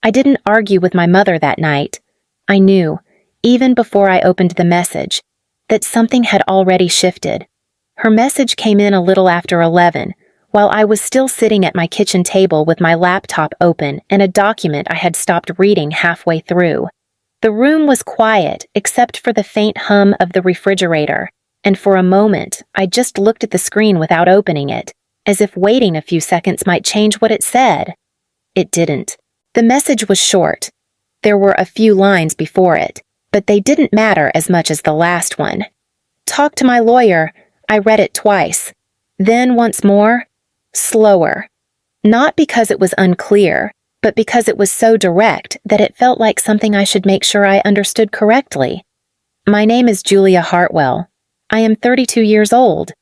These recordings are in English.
I didn't argue with my mother that night. I knew, even before I opened the message, that something had already shifted. Her message came in a little after 11, while I was still sitting at my kitchen table with my laptop open and a document I had stopped reading halfway through. The room was quiet except for the faint hum of the refrigerator, and for a moment I just looked at the screen without opening it, as if waiting a few seconds might change what it said. It didn't. The message was short. There were a few lines before it, but they didn't matter as much as the last one. Talk to my lawyer. I read it twice. Then once more, slower. Not because it was unclear, but because it was so direct that it felt like something I should make sure I understood correctly. My name is Julia Hartwell. I am 32 years old.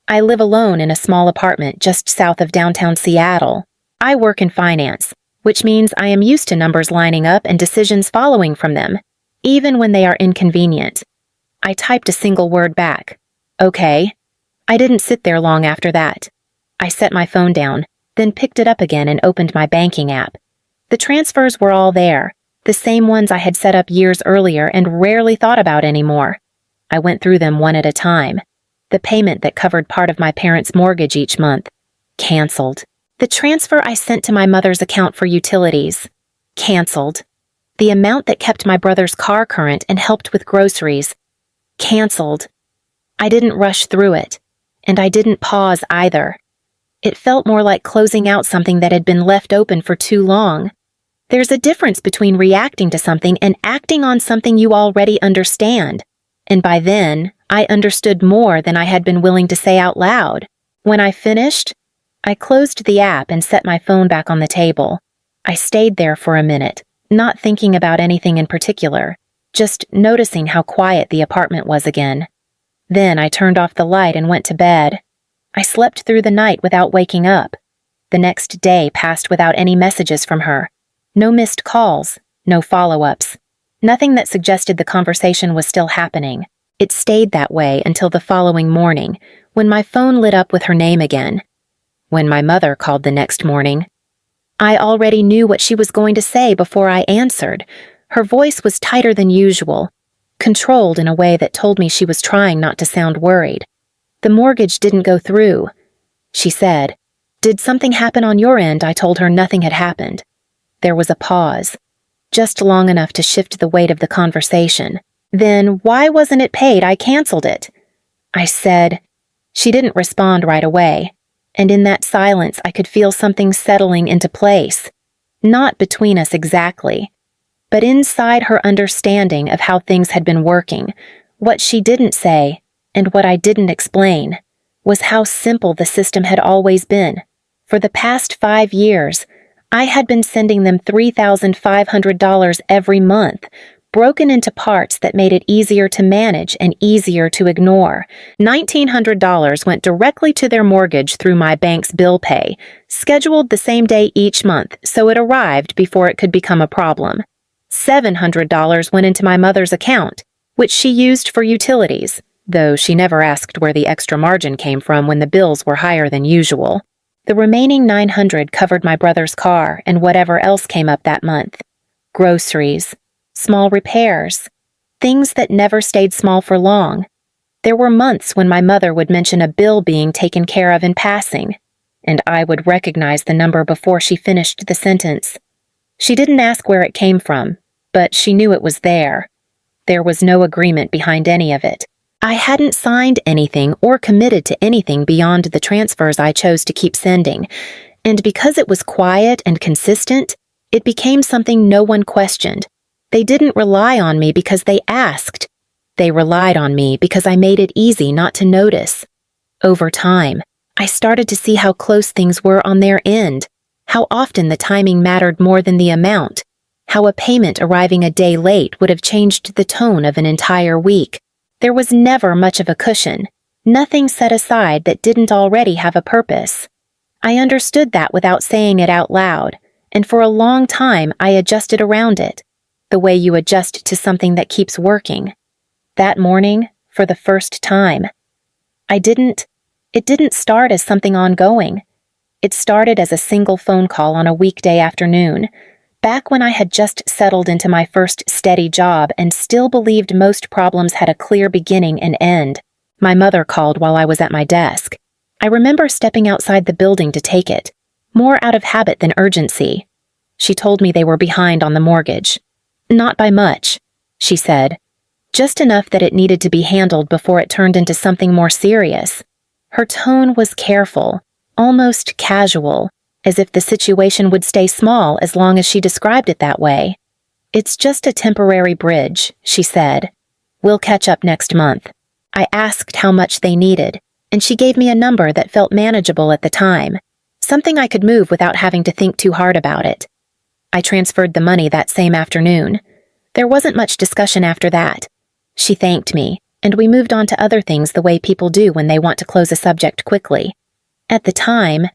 I live alone in a small apartment just south of downtown Seattle. I work in finance, which means I am used to numbers lining up and decisions following from them, even when they are inconvenient. I typed a single word back. Okay. I didn't sit there long after that. I set my phone down, then picked it up again and opened my banking app. The transfers were all there, the same ones I had set up years earlier and rarely thought about anymore. I went through them one at a time. The payment that covered part of my parents' mortgage each month. Canceled. The transfer I sent to my mother's account for utilities. Canceled. The amount that kept my brother's car current and helped with groceries. Canceled. I didn't rush through it, and I didn't pause either. It felt more like closing out something that had been left open for too long. There's a difference between reacting to something and acting on something you already understand. And by then, I understood more than I had been willing to say out loud. When I finished, I closed the app and set my phone back on the table. I stayed there for a minute, not thinking about anything in particular, just noticing how quiet the apartment was again. Then I turned off the light and went to bed. I slept through the night without waking up. The next day passed without any messages from her. No missed calls, no follow-ups. Nothing that suggested the conversation was still happening. It stayed that way until the following morning, when my phone lit up with her name again. When my mother called the next morning, I already knew what she was going to say before I answered. Her voice was tighter than usual, controlled in a way that told me she was trying not to sound worried. The mortgage didn't go through. She said, "Did something happen on your end?" I told her nothing had happened. There was a pause, just long enough to shift the weight of the conversation. Then, "Why wasn't it paid? I canceled it." I said. She didn't respond right away, and in that silence I could feel something settling into place. Not between us exactly, but inside her understanding of how things had been working. What she didn't say, and what I didn't explain, was how simple the system had always been. For the past 5 years, I had been sending them $3,500 every month, broken into parts that made it easier to manage and easier to ignore. $1,900 went directly to their mortgage through my bank's bill pay, scheduled the same day each month, so it arrived before it could become a problem. $700 went into my mother's account, which she used for utilities, though she never asked where the extra margin came from when the bills were higher than usual. The remaining $900 covered my brother's car and whatever else came up that month. Groceries, small repairs, things that never stayed small for long. There were months when my mother would mention a bill being taken care of in passing, and I would recognize the number before she finished the sentence. She didn't ask where it came from, but she knew it was there. There was no agreement behind any of it. I hadn't signed anything or committed to anything beyond the transfers I chose to keep sending, and because it was quiet and consistent, it became something no one questioned. They didn't rely on me because they asked. They relied on me because I made it easy not to notice. Over time, I started to see how close things were on their end, how often the timing mattered more than the amount, how a payment arriving a day late would have changed the tone of an entire week. There was never much of a cushion, nothing set aside that didn't already have a purpose. I understood that without saying it out loud, and for a long time I adjusted around it, the way you adjust to something that keeps working. That morning, for the first time, it didn't start as something ongoing. It started as a single phone call on a weekday afternoon, Back when I had just settled into my first steady job and still believed most problems had a clear beginning and end, my mother called while I was at my desk. I remember stepping outside the building to take it, more out of habit than urgency. She told me they were behind on the mortgage. Not by much, she said. Just enough that it needed to be handled before it turned into something more serious. Her tone was careful, almost casual, as if the situation would stay small as long as she described it that way. "It's just a temporary bridge," she said. "We'll catch up next month." I asked how much they needed, and she gave me a number that felt manageable at the time, something I could move without having to think too hard about it. I transferred the money that same afternoon. There wasn't much discussion after that. She thanked me, and we moved on to other things the way people do when they want to close a subject quickly. At the time,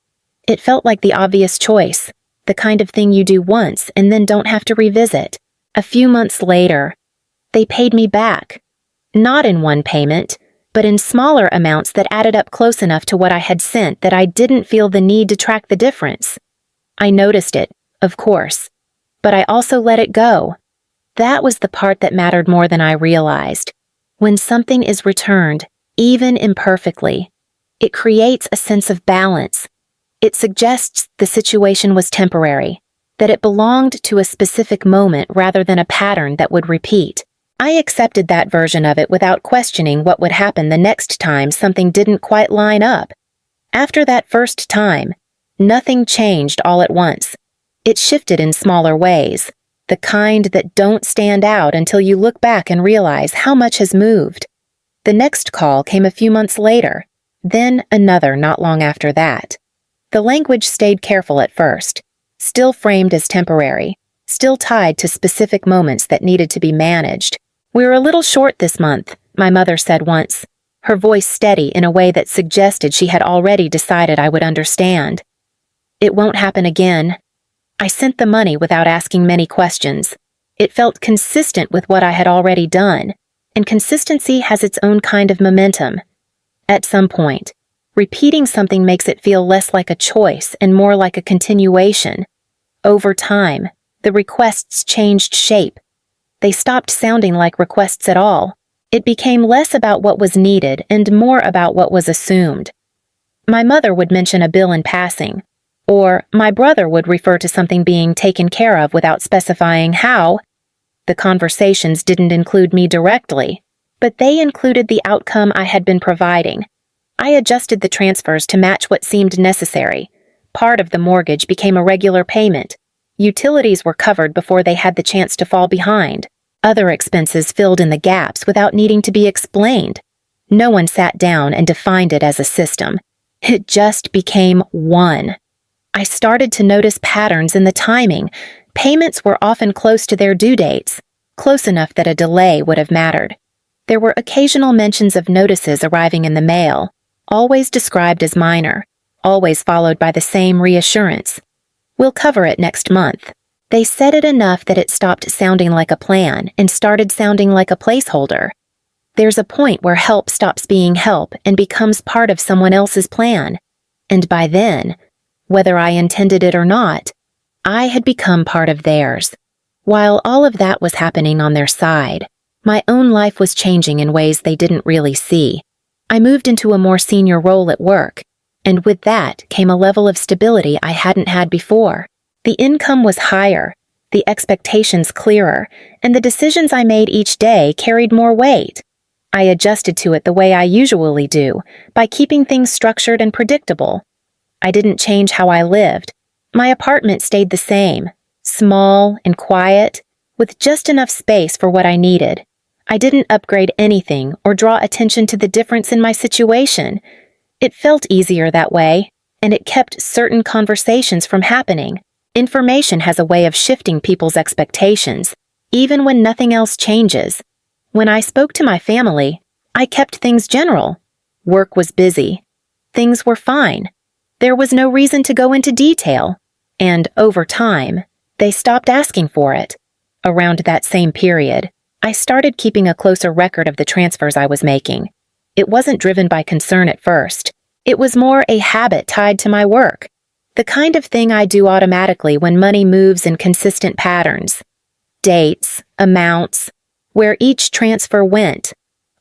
it felt like the obvious choice, the kind of thing you do once and then don't have to revisit. A few months later, they paid me back. Not in one payment, but in smaller amounts that added up close enough to what I had sent that I didn't feel the need to track the difference. I noticed it, of course, but I also let it go. That was the part that mattered more than I realized. When something is returned, even imperfectly, it creates a sense of balance. It suggests the situation was temporary, that it belonged to a specific moment rather than a pattern that would repeat. I accepted that version of it without questioning what would happen the next time something didn't quite line up. After that first time, nothing changed all at once. It shifted in smaller ways, the kind that don't stand out until you look back and realize how much has moved. The next call came a few months later, then another not long after that. The language stayed careful at first, still framed as temporary, still tied to specific moments that needed to be managed. "We're a little short this month," my mother said once, her voice steady in a way that suggested she had already decided I would understand. "It won't happen again." I sent the money without asking many questions. It felt consistent with what I had already done, and consistency has its own kind of momentum. At some point, repeating something makes it feel less like a choice and more like a continuation. Over time, the requests changed shape. They stopped sounding like requests at all. It became less about what was needed and more about what was assumed. My mother would mention a bill in passing, or my brother would refer to something being taken care of without specifying how. The conversations didn't include me directly, but they included the outcome I had been providing. I adjusted the transfers to match what seemed necessary. Part of the mortgage became a regular payment. Utilities were covered before they had the chance to fall behind. Other expenses filled in the gaps without needing to be explained. No one sat down and defined it as a system. It just became one. I started to notice patterns in the timing. Payments were often close to their due dates, close enough that a delay would have mattered. There were occasional mentions of notices arriving in the mail, always described as minor, always followed by the same reassurance. "We'll cover it next month." They said it enough that it stopped sounding like a plan and started sounding like a placeholder. There's a point where help stops being help and becomes part of someone else's plan. And by then, whether I intended it or not, I had become part of theirs. While all of that was happening on their side, my own life was changing in ways they didn't really see. I moved into a more senior role at work, and with that came a level of stability I hadn't had before. The income was higher, the expectations clearer, and the decisions I made each day carried more weight. I adjusted to it the way I usually do, by keeping things structured and predictable. I didn't change how I lived. My apartment stayed the same, small and quiet, with just enough space for what I needed. I didn't upgrade anything or draw attention to the difference in my situation. It felt easier that way, and it kept certain conversations from happening. Information has a way of shifting people's expectations, even when nothing else changes. When I spoke to my family, I kept things general. Work was busy. Things were fine. There was no reason to go into detail, and over time, they stopped asking for it. Around that same period, I started keeping a closer record of the transfers I was making. It wasn't driven by concern at first. It was more a habit tied to my work. The kind of thing I do automatically when money moves in consistent patterns. Dates, amounts, where each transfer went.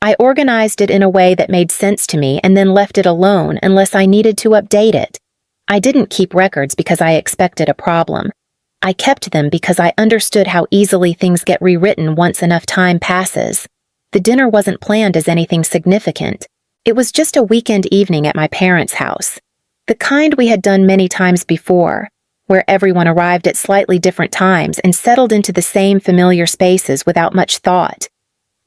I organized it in a way that made sense to me and then left it alone unless I needed to update it. I didn't keep records because I expected a problem. I kept them because I understood how easily things get rewritten once enough time passes. The dinner wasn't planned as anything significant. It was just a weekend evening at my parents' house. The kind we had done many times before, where everyone arrived at slightly different times and settled into the same familiar spaces without much thought.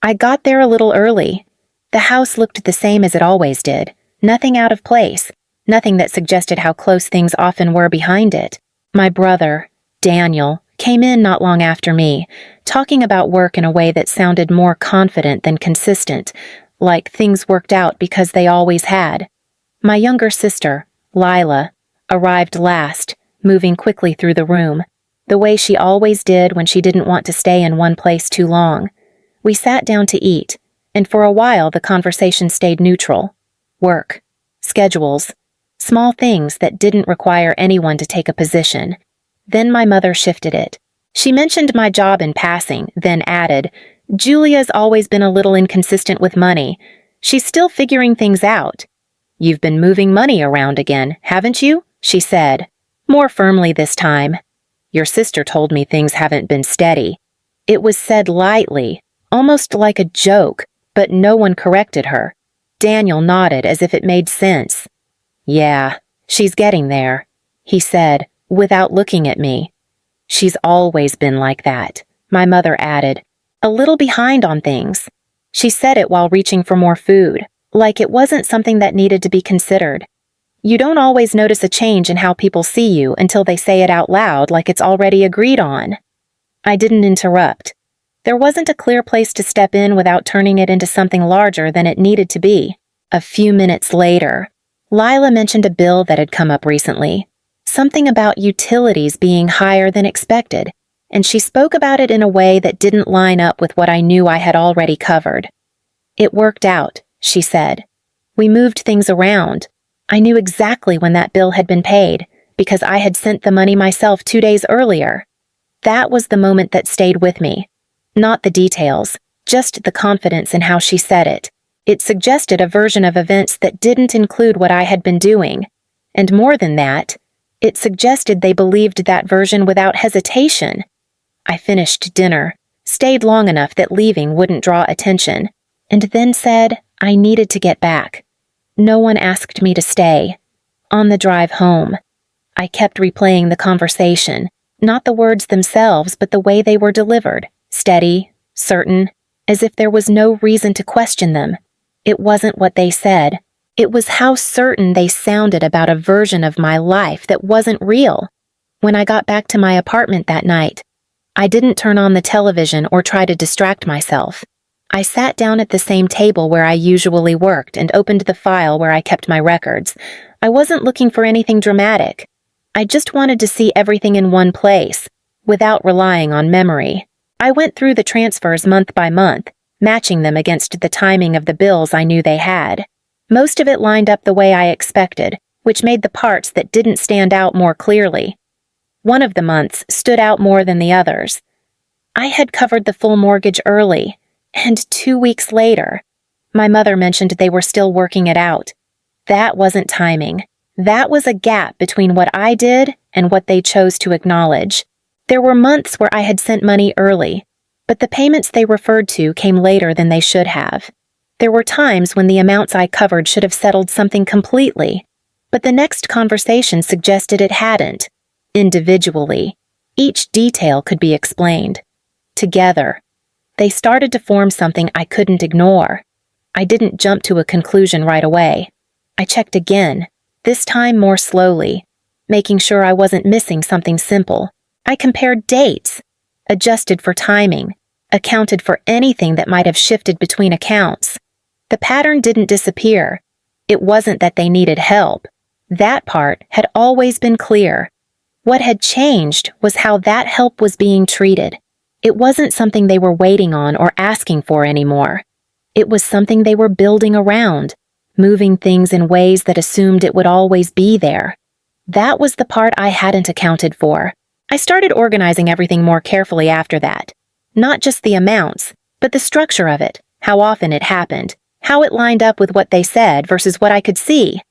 I got there a little early. The house looked the same as it always did, nothing out of place, nothing that suggested how close things often were behind it. My brother, Daniel, came in not long after me, talking about work in a way that sounded more confident than consistent, like things worked out because they always had. My younger sister, Lila, arrived last, moving quickly through the room, the way she always did when she didn't want to stay in one place too long. We sat down to eat, and for a while the conversation stayed neutral. Work, schedules, small things that didn't require anyone to take a position. Then my mother shifted it. She mentioned my job in passing, then added, "Julia's always been a little inconsistent with money. She's still figuring things out." "You've been moving money around again, haven't you?" she said, more firmly this time. "Your sister told me things haven't been steady." It was said lightly, almost like a joke, but no one corrected her. Daniel nodded as if it made sense. "Yeah, she's getting there," he said, without looking at me. "She's always been like that," my mother added, "a little behind on things." She said it while reaching for more food, like it wasn't something that needed to be considered. You don't always notice a change in how people see you until they say it out loud like it's already agreed on. I didn't interrupt. There wasn't a clear place to step in without turning it into something larger than it needed to be. A few minutes later, Lila mentioned a bill that had come up recently, something about utilities being higher than expected, and she spoke about it in a way that didn't line up with what I knew I had already covered. "It worked out," she said. "We moved things around. I knew exactly when that bill had been paid, because I had sent the money myself 2 days earlier." That was the moment that stayed with me. Not the details, just the confidence in how she said it. It suggested a version of events that didn't include what I had been doing. And more than that, it suggested they believed that version without hesitation. I finished dinner, stayed long enough that leaving wouldn't draw attention, and then said I needed to get back. No one asked me to stay. On the drive home, I kept replaying the conversation, not the words themselves, but the way they were delivered, steady, certain, as if there was no reason to question them. It wasn't what they said. It was how certain they sounded about a version of my life that wasn't real. When I got back to my apartment that night, I didn't turn on the television or try to distract myself. I sat down at the same table where I usually worked and opened the file where I kept my records. I wasn't looking for anything dramatic. I just wanted to see everything in one place, without relying on memory. I went through the transfers month by month, matching them against the timing of the bills I knew they had. Most of it lined up the way I expected, which made the parts that didn't stand out more clearly. One of the months stood out more than the others. I had covered the full mortgage early, and 2 weeks later, my mother mentioned they were still working it out. That wasn't timing. That was a gap between what I did and what they chose to acknowledge. There were months where I had sent money early, but the payments they referred to came later than they should have. There were times when the amounts I covered should have settled something completely, but the next conversation suggested it hadn't. Individually, each detail could be explained. Together, they started to form something I couldn't ignore. I didn't jump to a conclusion right away. I checked again, this time more slowly, making sure I wasn't missing something simple. I compared dates, adjusted for timing, accounted for anything that might have shifted between accounts. The pattern didn't disappear. It wasn't that they needed help. That part had always been clear. What had changed was how that help was being treated. It wasn't something they were waiting on or asking for anymore. It was something they were building around, moving things in ways that assumed it would always be there. That was the part I hadn't accounted for. I started organizing everything more carefully after that. Not just the amounts, but the structure of it, how often it happened, how it lined up with what they said versus what I could see.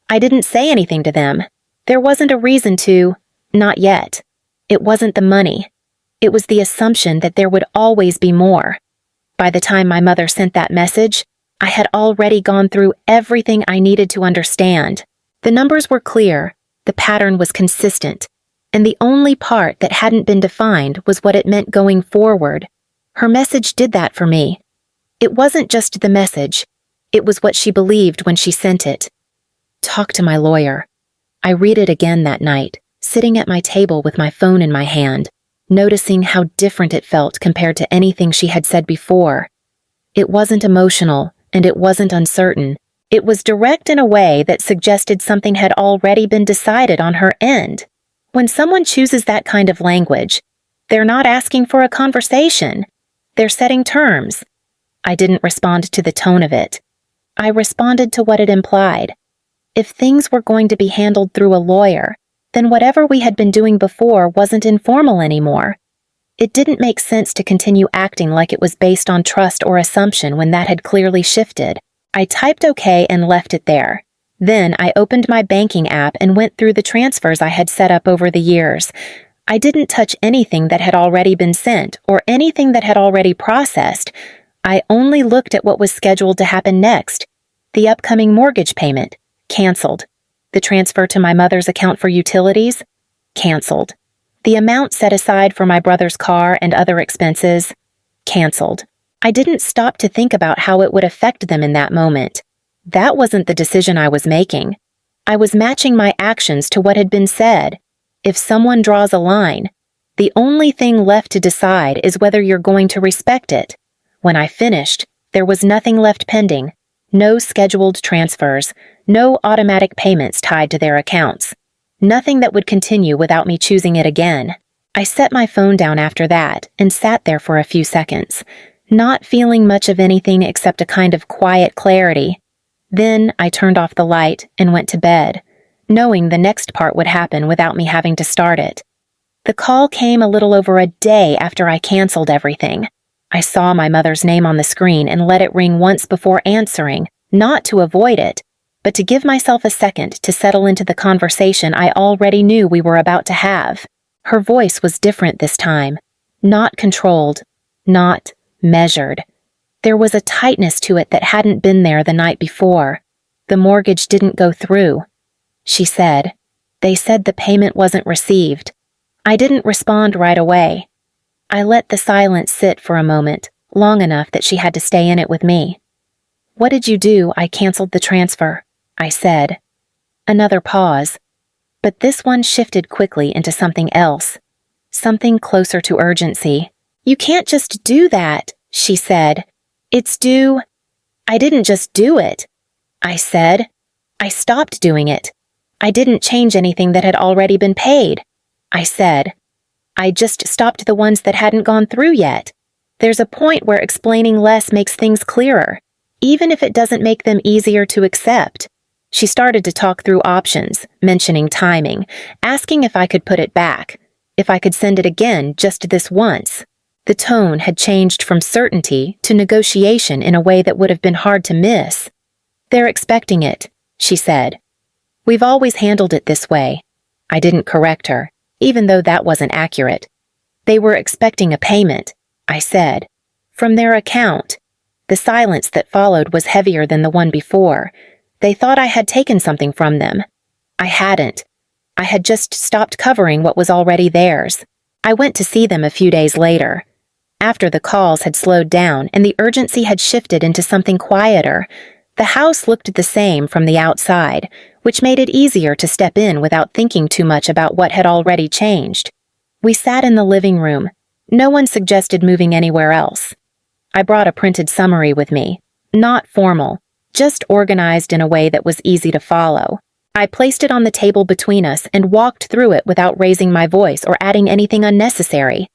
I didn't say anything to them. There wasn't a reason to, not yet. It wasn't the money. It was the assumption that there would always be more. By the time my mother sent that message, I had already gone through everything I needed to understand. The numbers were clear, the pattern was consistent, and the only part that hadn't been defined was what it meant going forward. Her message did that for me. It wasn't just the message, it was what she believed when she sent it. Talk to my lawyer. I read it again that night, sitting at my table with my phone in my hand, noticing how different it felt compared to anything she had said before. It wasn't emotional, and it wasn't uncertain. It was direct in a way that suggested something had already been decided on her end. When someone chooses that kind of language, they're not asking for a conversation. They're setting terms. I didn't respond to the tone of it. I responded to what it implied. If things were going to be handled through a lawyer, then whatever we had been doing before wasn't informal anymore. It didn't make sense to continue acting like it was based on trust or assumption when that had clearly shifted. I typed OK and left it there. Then I opened my banking app and went through the transfers I had set up over the years. I didn't touch anything that had already been sent or anything that had already processed. I only looked at what was scheduled to happen next. The upcoming mortgage payment, canceled. The transfer to my mother's account for utilities, canceled. The amount set aside for my brother's car and other expenses, canceled. I didn't stop to think about how it would affect them in that moment. That wasn't the decision I was making. I was matching my actions to what had been said. If someone draws a line, the only thing left to decide is whether you're going to respect it. When I finished, there was nothing left pending. No scheduled transfers, no automatic payments tied to their accounts. Nothing that would continue without me choosing it again. I set my phone down after that and sat there for a few seconds, not feeling much of anything except a kind of quiet clarity. Then I turned off the light and went to bed, knowing the next part would happen without me having to start it. The call came a little over a day after I canceled everything. I saw my mother's name on the screen and let it ring once before answering, not to avoid it, but to give myself a second to settle into the conversation I already knew we were about to have. Her voice was different this time, not controlled, not measured. There was a tightness to it that hadn't been there the night before. The mortgage didn't go through. She said, "They said the payment wasn't received." I didn't respond right away. I let the silence sit for a moment, long enough that she had to stay in it with me. "What did you do? I canceled the transfer," I said. Another pause, but this one shifted quickly into something else, something closer to urgency. "You can't just do that," she said. "It's due." "I didn't just do it," I said. "I stopped doing it. I didn't change anything that had already been paid," I said. "I just stopped the ones that hadn't gone through yet. There's a point where explaining less makes things clearer, even if it doesn't make them easier to accept." She started to talk through options, mentioning timing, asking if I could put it back, if I could send it again just this once. The tone had changed from certainty to negotiation in a way that would have been hard to miss. "They're expecting it," she said. "We've always handled it this way." I didn't correct her, even though that wasn't accurate. "They were expecting a payment," I said, "from their account." The silence that followed was heavier than the one before. They thought I had taken something from them. I hadn't. I had just stopped covering what was already theirs. I went to see them a few days later. After the calls had slowed down and the urgency had shifted into something quieter, the house looked the same from the outside, which made it easier to step in without thinking too much about what had already changed. We sat in the living room. No one suggested moving anywhere else. I brought a printed summary with me, not formal, just organized in a way that was easy to follow. I placed it on the table between us and walked through it without raising my voice or adding anything unnecessary.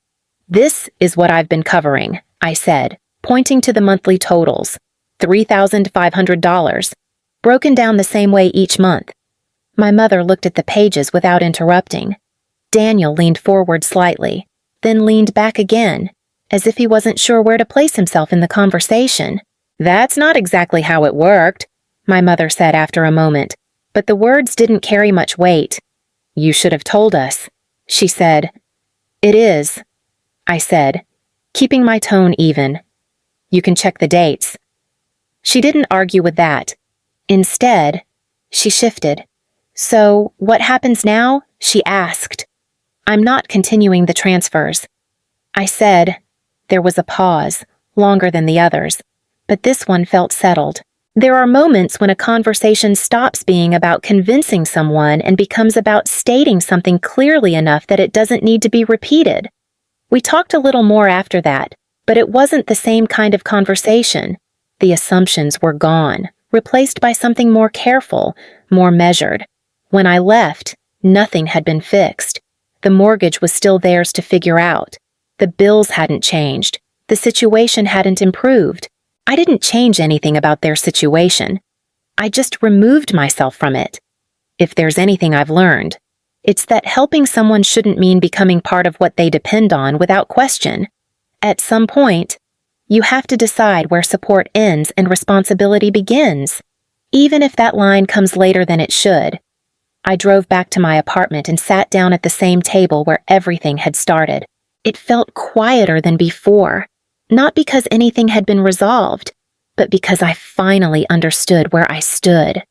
"This is what I've been covering," I said, pointing to the monthly totals, $3,500, broken down the same way each month. My mother looked at the pages without interrupting. Daniel leaned forward slightly, then leaned back again, as if he wasn't sure where to place himself in the conversation. "That's not exactly how it worked," my mother said after a moment, but the words didn't carry much weight. "You should have told us," she said. "It is," I said, keeping my tone even. "You can check the dates." She didn't argue with that. Instead, she shifted. "So, what happens now?" she asked. "I'm not continuing the transfers." I said. There was a pause, longer than the others, but this one felt settled. There are moments when a conversation stops being about convincing someone and becomes about stating something clearly enough that it doesn't need to be repeated. We talked a little more after that, but it wasn't the same kind of conversation. The assumptions were gone, replaced by something more careful, more measured. When I left, nothing had been fixed. The mortgage was still theirs to figure out. The bills hadn't changed. The situation hadn't improved. I didn't change anything about their situation. I just removed myself from it. If there's anything I've learned, it's that helping someone shouldn't mean becoming part of what they depend on without question. At some point, you have to decide where support ends and responsibility begins, even if that line comes later than it should. I drove back to my apartment and sat down at the same table where everything had started. It felt quieter than before, not because anything had been resolved, but because I finally understood where I stood.